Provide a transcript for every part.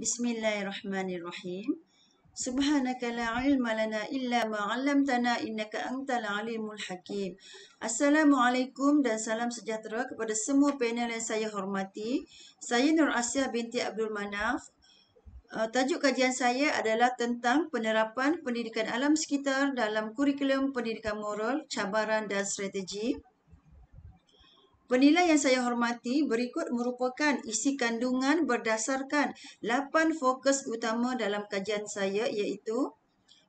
Bismillahirrahmanirrahim. Subhanaka la ilma lana illa ma 'allamtana innaka antal alimul hakim. Assalamualaikum dan salam sejahtera kepada semua panel yang saya hormati. Saya Nur Asia binti Abdul Manaf. Tajuk kajian saya adalah tentang penerapan pendidikan alam sekitar dalam kurikulum pendidikan moral, cabaran dan strategi. Penilai yang saya hormati, berikut merupakan isi kandungan berdasarkan 8 fokus utama dalam kajian saya, iaitu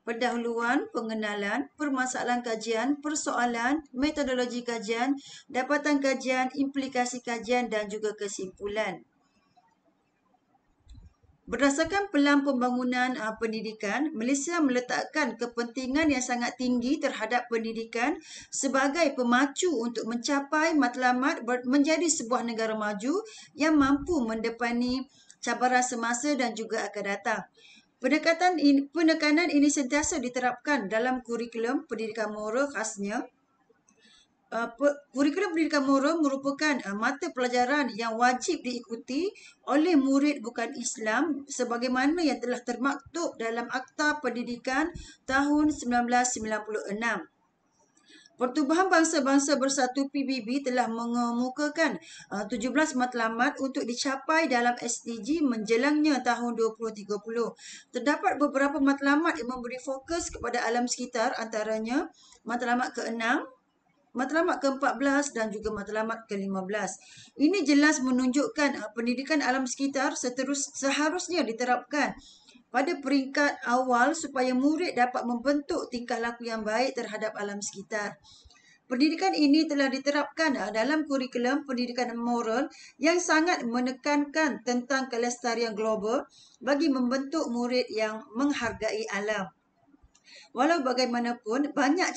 pendahuluan, pengenalan, permasalahan kajian, persoalan, metodologi kajian, dapatan kajian, implikasi kajian dan juga kesimpulan. Berdasarkan pelan pembangunan pendidikan, Malaysia meletakkan kepentingan yang sangat tinggi terhadap pendidikan sebagai pemacu untuk mencapai matlamat menjadi sebuah negara maju yang mampu mendepani cabaran semasa dan juga akan datang. Penekanan ini sentiasa diterapkan dalam kurikulum pendidikan moral khasnya. Kurikulum pendidikan moral merupakan mata pelajaran yang wajib diikuti oleh murid bukan Islam sebagaimana yang telah termaktub dalam Akta Pendidikan tahun 1996. Pertubuhan Bangsa-Bangsa Bersatu PBB telah mengemukakan 17 matlamat untuk dicapai dalam SDG menjelangnya tahun 2030. Terdapat beberapa matlamat yang memberi fokus kepada alam sekitar, antaranya matlamat ke-6, matlamat ke-14 dan juga matlamat ke-15. Ini jelas menunjukkan pendidikan alam sekitar seharusnya diterapkan pada peringkat awal supaya murid dapat membentuk tingkah laku yang baik terhadap alam sekitar. Pendidikan ini telah diterapkan dalam kurikulum pendidikan moral yang sangat menekankan tentang kelestarian global bagi membentuk murid yang menghargai alam. Walau bagaimanapun, banyak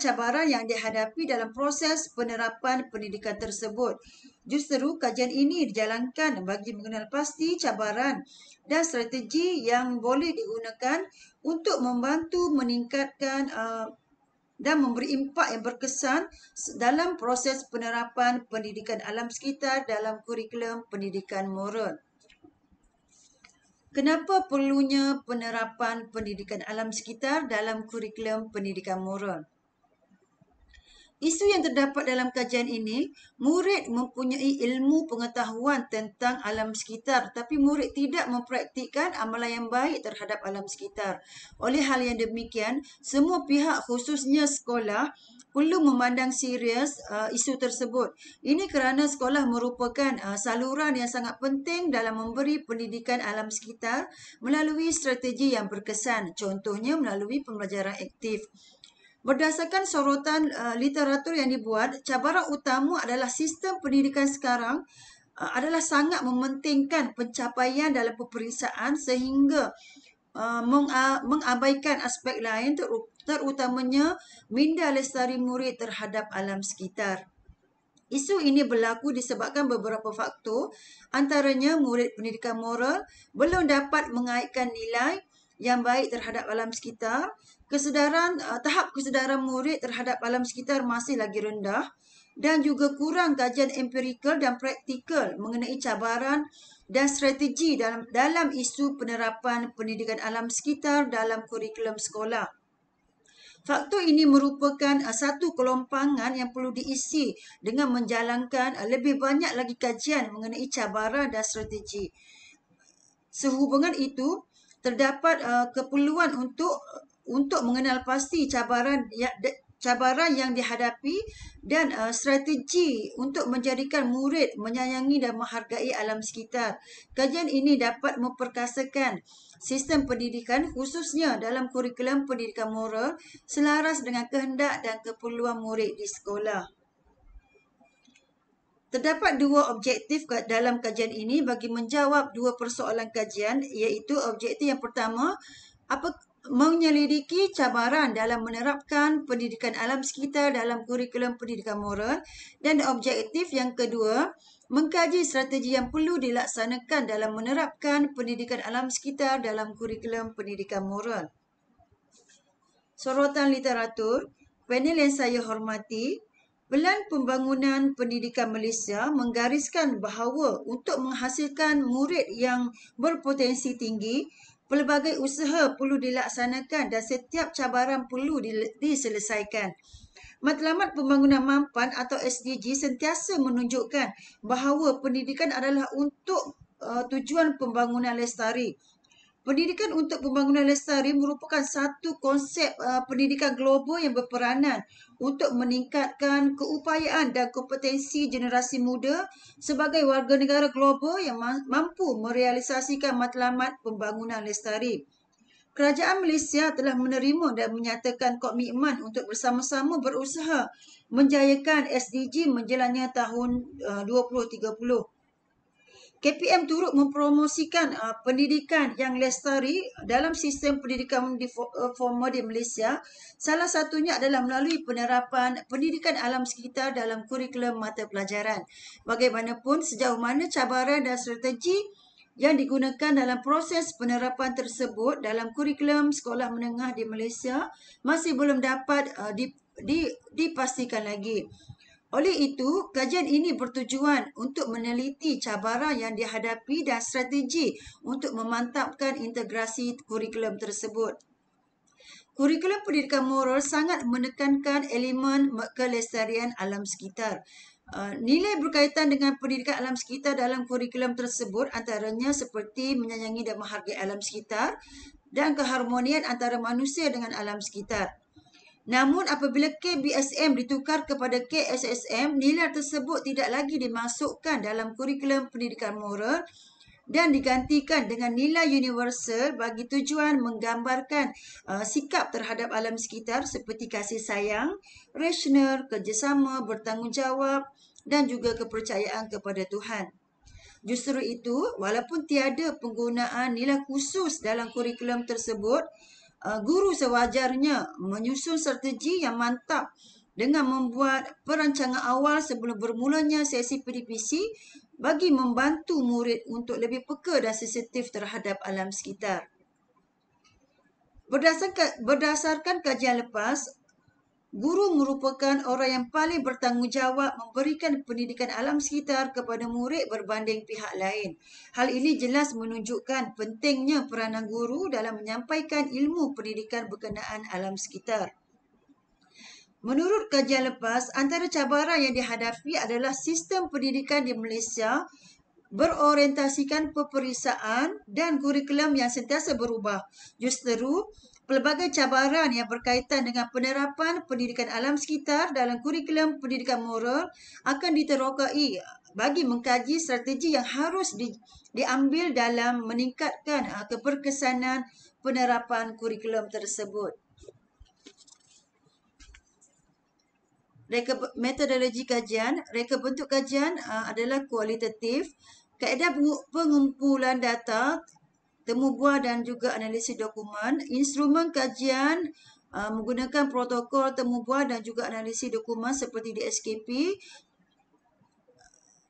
cabaran yang dihadapi dalam proses penerapan pendidikan tersebut. Justru kajian ini dijalankan bagi mengenal pasti cabaran dan strategi yang boleh digunakan untuk membantu meningkatkan dan memberi impak yang berkesan dalam proses penerapan pendidikan alam sekitar dalam kurikulum pendidikan moral. Kenapa perlunya penerapan pendidikan alam sekitar dalam kurikulum pendidikan moral? Isu yang terdapat dalam kajian ini, murid mempunyai ilmu pengetahuan tentang alam sekitar tapi murid tidak mempraktikkan amalan yang baik terhadap alam sekitar. Oleh hal yang demikian, semua pihak khususnya sekolah perlu memandang serius isu tersebut. Ini kerana sekolah merupakan saluran yang sangat penting dalam memberi pendidikan alam sekitar melalui strategi yang berkesan, contohnya melalui pembelajaran aktif. Berdasarkan sorotan literatur yang dibuat, cabaran utama adalah sistem pendidikan sekarang adalah sangat mementingkan pencapaian dalam peperiksaan sehingga mengabaikan aspek lain terutamanya minda lestari murid terhadap alam sekitar. Isu ini berlaku disebabkan beberapa faktor, antaranya murid pendidikan moral belum dapat mengaitkan nilai yang baik terhadap alam sekitar, tahap kesedaran murid terhadap alam sekitar masih lagi rendah dan juga kurang kajian empirikal dan praktikal mengenai cabaran dan strategi dalam isu penerapan pendidikan alam sekitar dalam kurikulum sekolah. Faktor ini merupakan satu kelompangan yang perlu diisi dengan menjalankan lebih banyak lagi kajian mengenai cabaran dan strategi. Sehubungan itu, terdapat keperluan untuk mengenal pasti cabaran yang dihadapi dan strategi untuk menjadikan murid menyayangi dan menghargai alam sekitar. Kajian ini dapat memperkasakan sistem pendidikan khususnya dalam kurikulum pendidikan moral selaras dengan kehendak dan keperluan murid di sekolah. Terdapat dua objektif dalam kajian ini bagi menjawab dua persoalan kajian, iaitu objektif yang pertama, menyelidiki cabaran dalam menerapkan pendidikan alam sekitar dalam kurikulum pendidikan moral, dan objektif yang kedua, mengkaji strategi yang perlu dilaksanakan dalam menerapkan pendidikan alam sekitar dalam kurikulum pendidikan moral. Sorotan literatur, panel yang saya hormati, Pelan Pembangunan Pendidikan Malaysia menggariskan bahawa untuk menghasilkan murid yang berpotensi tinggi, pelbagai usaha perlu dilaksanakan dan setiap cabaran perlu diselesaikan. Matlamat Pembangunan Mampan atau SDG sentiasa menunjukkan bahawa pendidikan adalah untuk tujuan pembangunan lestari. Pendidikan untuk Pembangunan Lestari merupakan satu konsep pendidikan global yang berperanan untuk meningkatkan keupayaan dan kompetensi generasi muda sebagai warga negara global yang mampu merealisasikan matlamat Pembangunan Lestari. Kerajaan Malaysia telah menerima dan menyatakan komitmen untuk bersama-sama berusaha menjayakan SDG menjelasnya tahun 2030. KPM turut mempromosikan pendidikan yang lestari dalam sistem pendidikan formal di Malaysia. Salah satunya adalah melalui penerapan pendidikan alam sekitar dalam kurikulum mata pelajaran. Bagaimanapun, sejauh mana cabaran dan strategi yang digunakan dalam proses penerapan tersebut dalam kurikulum sekolah menengah di Malaysia masih belum dapat dipastikan lagi. Oleh itu, kajian ini bertujuan untuk meneliti cabaran yang dihadapi dan strategi untuk memantapkan integrasi kurikulum tersebut. Kurikulum pendidikan moral sangat menekankan elemen kelestarian alam sekitar. Nilai berkaitan dengan pendidikan alam sekitar dalam kurikulum tersebut antaranya seperti menyayangi dan menghargai alam sekitar dan keharmonian antara manusia dengan alam sekitar. Namun apabila KBSM ditukar kepada KSSM, nilai tersebut tidak lagi dimasukkan dalam kurikulum pendidikan moral dan digantikan dengan nilai universal bagi tujuan menggambarkan sikap terhadap alam sekitar seperti kasih sayang, rasional, kerjasama, bertanggungjawab dan juga kepercayaan kepada Tuhan. Justru itu, walaupun tiada penggunaan nilai khusus dalam kurikulum tersebut, guru sewajarnya menyusun strategi yang mantap dengan membuat perancangan awal sebelum bermulanya sesi PDPC bagi membantu murid untuk lebih peka dan sensitif terhadap alam sekitar. Berdasarkan kajian lepas, guru merupakan orang yang paling bertanggungjawab memberikan pendidikan alam sekitar kepada murid berbanding pihak lain. Hal ini jelas menunjukkan pentingnya peranan guru dalam menyampaikan ilmu pendidikan berkenaan alam sekitar. Menurut kajian lepas, antara cabaran yang dihadapi adalah sistem pendidikan di Malaysia berorientasikan peperiksaan dan kurikulum yang sentiasa berubah. Justru, pelbagai cabaran yang berkaitan dengan penerapan pendidikan alam sekitar dalam kurikulum pendidikan moral akan diterokai bagi mengkaji strategi yang harus diambil dalam meningkatkan keberkesanan penerapan kurikulum tersebut. Metodologi kajian, reka bentuk kajian adalah kualitatif. Kaedah pengumpulan data, temu buah dan juga analisis dokumen. Instrumen kajian menggunakan protokol temu buah dan juga analisis dokumen seperti di SKP.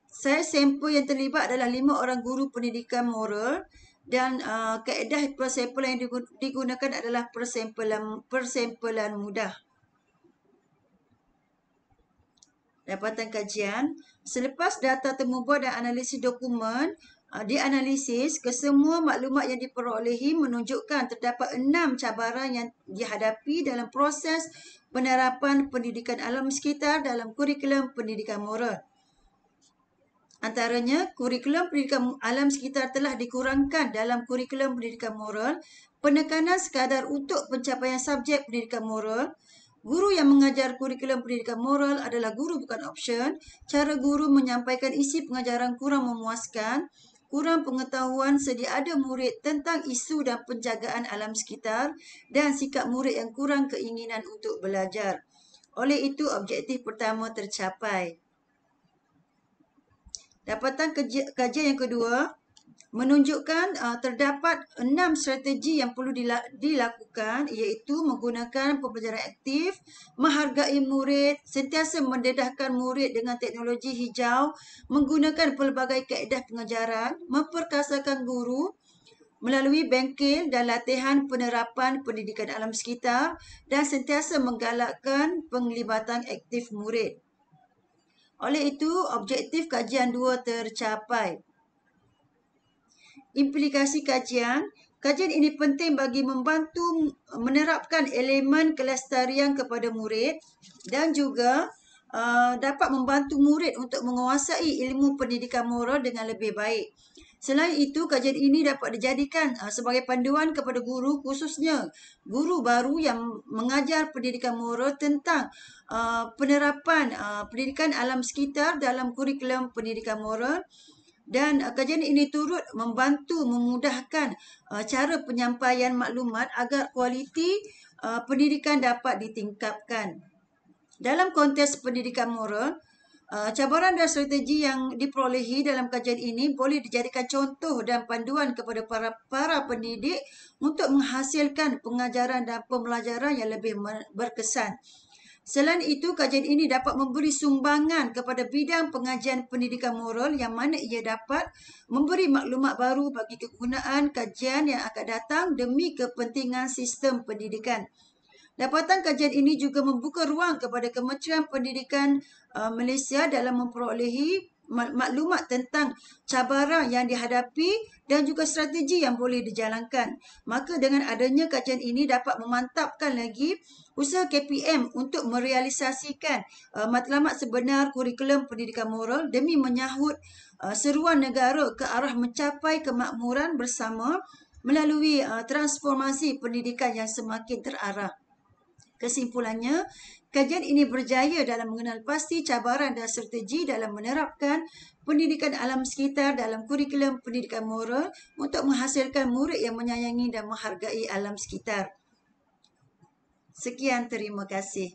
Saiz sampel yang terlibat adalah 5 orang guru pendidikan moral dan kaedah persampelan yang digunakan adalah persampelan mudah. Dapatan kajian, selepas data temu buah dan analisis dokumen dianalisis, kesemua maklumat yang diperolehi menunjukkan terdapat 6 cabaran yang dihadapi dalam proses penerapan pendidikan alam sekitar dalam kurikulum pendidikan moral. Antaranya, kurikulum pendidikan alam sekitar telah dikurangkan dalam kurikulum pendidikan moral, penekanan sekadar untuk pencapaian subjek pendidikan moral. Guru yang mengajar kurikulum pendidikan moral adalah guru bukan option. Cara guru menyampaikan isi pengajaran kurang memuaskan. Kurang pengetahuan sedia ada murid tentang isu dan penjagaan alam sekitar dan sikap murid yang kurang keinginan untuk belajar. Oleh itu, objektif pertama tercapai. Dapatan kajian yang kedua menunjukkan terdapat 6 strategi yang perlu dilakukan, iaitu menggunakan pembelajaran aktif, menghargai murid, sentiasa mendedahkan murid dengan teknologi hijau, menggunakan pelbagai kaedah pengajaran, memperkasakan guru melalui bengkel dan latihan penerapan pendidikan alam sekitar dan sentiasa menggalakkan penglibatan aktif murid. Oleh itu, objektif kajian 2 tercapai. Implikasi kajian. Kajian ini penting bagi membantu menerapkan elemen kelestarian kepada murid dan juga dapat membantu murid untuk menguasai ilmu pendidikan moral dengan lebih baik. Selain itu, kajian ini dapat dijadikan sebagai panduan kepada guru, khususnya guru baru yang mengajar pendidikan moral tentang penerapan pendidikan alam sekitar dalam kurikulum pendidikan moral. Dan kajian ini turut membantu memudahkan cara penyampaian maklumat agar kualiti pendidikan dapat ditingkatkan. Dalam konteks pendidikan moral, cabaran dan strategi yang diperolehi dalam kajian ini boleh dijadikan contoh dan panduan kepada para pendidik untuk menghasilkan pengajaran dan pembelajaran yang lebih berkesan. Selain itu, kajian ini dapat memberi sumbangan kepada bidang pengajian pendidikan moral yang mana ia dapat memberi maklumat baru bagi kegunaan kajian yang akan datang demi kepentingan sistem pendidikan. Dapatan kajian ini juga membuka ruang kepada Kementerian Pendidikan Malaysia dalam memperolehi maklumat tentang cabaran yang dihadapi dan juga strategi yang boleh dijalankan. Maka dengan adanya kajian ini dapat memantapkan lagi usaha KPM untuk merealisasikan matlamat sebenar kurikulum pendidikan moral demi menyahut seruan negara ke arah mencapai kemakmuran bersama melalui transformasi pendidikan yang semakin terarah. Kesimpulannya, kajian ini berjaya dalam mengenal pasti cabaran dan strategi dalam menerapkan pendidikan alam sekitar dalam kurikulum pendidikan moral untuk menghasilkan murid yang menyayangi dan menghargai alam sekitar. Sekian, terima kasih.